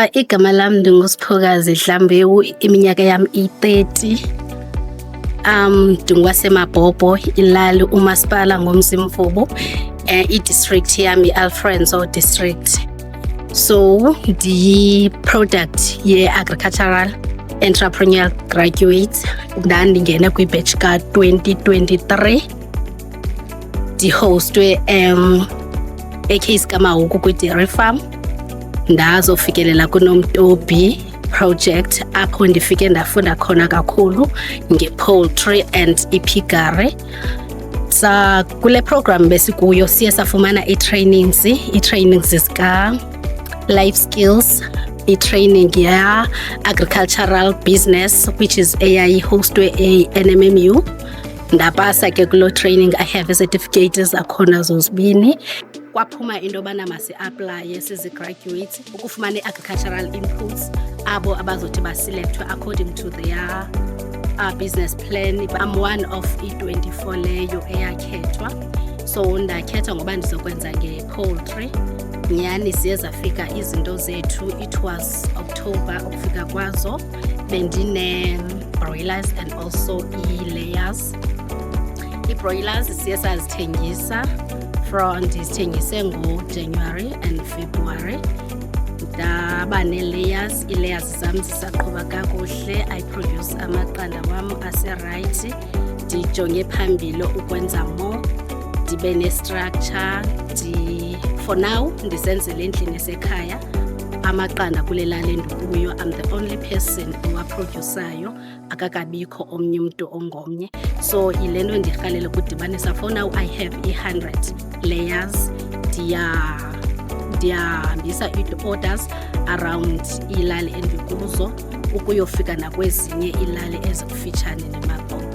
Igama lami ndinguSiphokazi Dlambewu, iminyaka yami i-30. NdingwaseMabhobho, ilali umasipala ngomzimvubu. I-district yami Alfredo district. So ndiyi-product ye-agricultural entrepreneurial graduate. Ndandingene kwi-batch ka-2023. Ndihostwe eCase Kamahuku kwi-dairy farm. Ndazofikelela kuNomtobi project apho ndifike ndafunda khona kakhulu nge-poultry and ipiggery. Kule program besikuyo siye safumana i-trainings zika life skills, i-training ya agricultural business which is eyayihostwe e-NMMU. Ndapasa ke kulo training, I have certificates zakhona zozibini. Kwaphuma into yobana masi-aplaye sizi-graduates ukufumana i-agricultural inputs abo abazothi baselectwe according to their business plan. I'm one of i-24 leyo eyakhethwa. So ndakhethwa ngoba ndizokwenza nge-poultry. Nyani ziye zafika izinto zethu. It was October ukufika kwazo. Bendine-broilers and also i-layers. I-broilers siye sazithengisa ndizithengise ngoJanuary and February. Ndaba ne-layers, i-layers zam zisaqhuba kakuhle. I produce amaqanda wam ase-right. Ndijonge phambili ukwenza more, ndibe ne-structure. For now ndisenzela endlini esekhaya amaqanda kule lali endikuyo. I'm the only person owaprodusayo, akakabikho omnye umntu ongomnye. So yile nto ndirhalela ukudibanisa. For now I have 100 layers. Ndiyahambisa i-orders around ilali endikuzo ukuyofika nakwezinye ilali ezikufitshane neMabhobho.